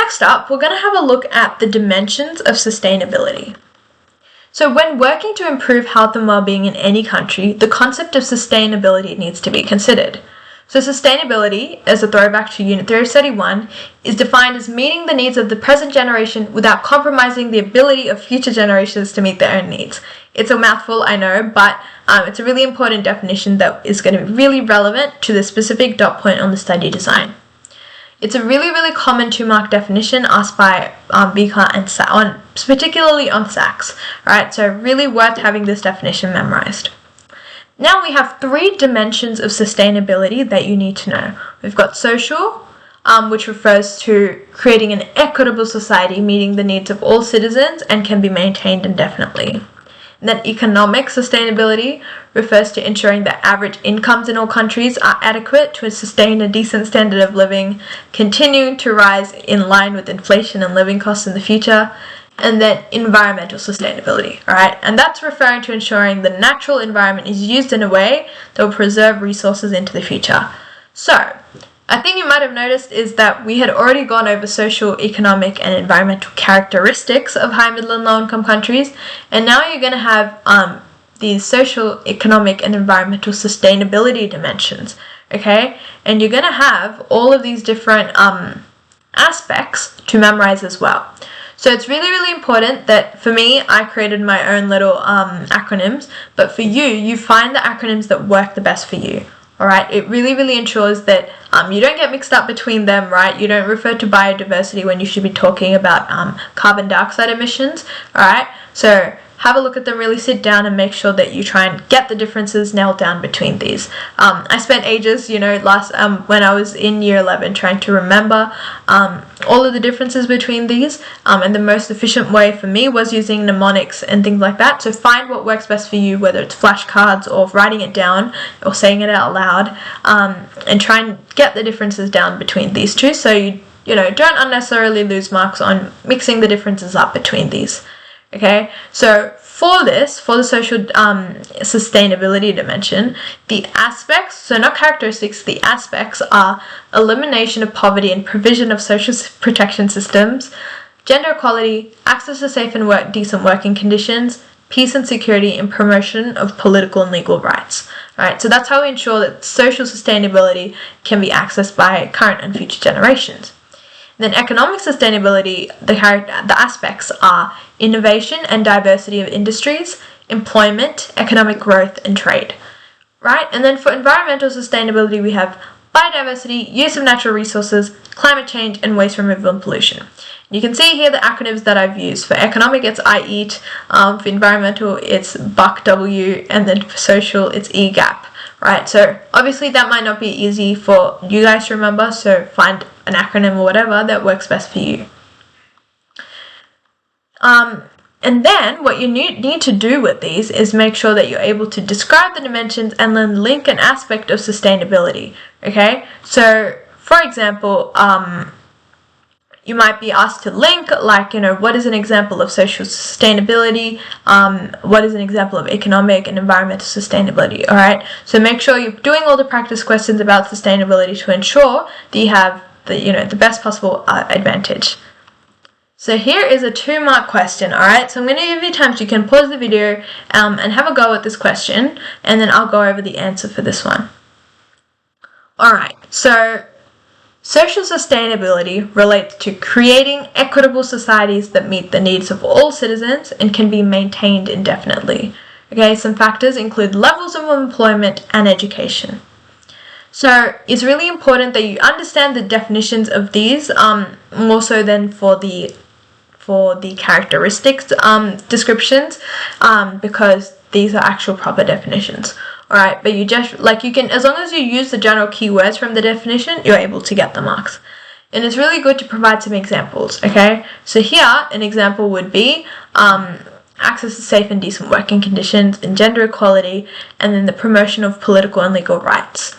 next up, we're going to have a look at the dimensions of sustainability. So when working to improve health and well-being in any country, the concept of sustainability needs to be considered. So sustainability, as a throwback to Unit 3 of Study 1, is defined as meeting the needs of the present generation without compromising the ability of future generations to meet their own needs. It's a mouthful, I know, but it's a really important definition that is going to be really relevant to the specific dot point on the study design. It's a really, really common 2-mark definition asked by BCAR and particularly on SACs. Alright, so really worth having this definition memorized. Now we have 3 dimensions of sustainability that you need to know. We've got social, which refers to creating an equitable society meeting the needs of all citizens and can be maintained indefinitely. And then economic sustainability refers to ensuring that average incomes in all countries are adequate to sustain a decent standard of living, continuing to rise in line with inflation and living costs in the future. And then environmental sustainability, alright? And that's referring to ensuring the natural environment is used in a way that will preserve resources into the future. So, a thing you might have noticed is that we had already gone over social, economic, and environmental characteristics of high, middle, and low-income countries, and now you're going to have these social, economic, and environmental sustainability dimensions, okay? And you're going to have all of these different aspects to memorize as well. So it's really, really important that, for me, I created my own little acronyms, but for you, you find the acronyms that work the best for you, alright? It really, really ensures that you don't get mixed up between them, right? You don't refer to biodiversity when you should be talking about carbon dioxide emissions, alright? So have a look at them, really sit down and make sure that you try and get the differences nailed down between these. I spent ages, when I was in year 11 trying to remember all of the differences between these, and the most efficient way for me was using mnemonics and things like that. So find what works best for you, whether it's flashcards or writing it down or saying it out loud, and try and get the differences down between these two so you don't unnecessarily lose marks on mixing the differences up between these. Okay, so for the social sustainability dimension, the aspects, so not characteristics, the aspects are elimination of poverty and provision of social protection systems, gender equality, access to safe and decent working conditions, peace and security, and promotion of political and legal rights. Alright, so that's how we ensure that social sustainability can be accessed by current and future generations. Then economic sustainability, the aspects are innovation and diversity of industries, employment, economic growth, and trade. Right? And then for environmental sustainability, we have biodiversity, use of natural resources, climate change, and waste removal and pollution. You can see here the acronyms that I've used. For economic, it's I EAT. For environmental, it's BUCK-W. And then for social, it's EGAP. Right, so obviously that might not be easy for you guys to remember, so find an acronym or whatever that works best for you. And then what you need to do with these is make sure that you're able to describe the dimensions and then link an aspect of sustainability, okay? So, for example, you might be asked to link, what is an example of social sustainability, what is an example of economic and environmental sustainability, alright? So make sure you're doing all the practice questions about sustainability to ensure that you have the best possible advantage. So here is a 2-mark question, alright? So I'm going to give you time so you can pause the video and have a go at this question, and then I'll go over the answer for this one. Alright, so social sustainability relates to creating equitable societies that meet the needs of all citizens and can be maintained indefinitely. Okay, some factors include levels of employment and education. So it's really important that you understand the definitions of these, more so than for the characteristics descriptions, because these are actual proper definitions. Alright, but you can, as long as you use the general keywords from the definition, you're able to get the marks. And it's really good to provide some examples, okay? So here, an example would be access to safe and decent working conditions, and gender equality, and then the promotion of political and legal rights.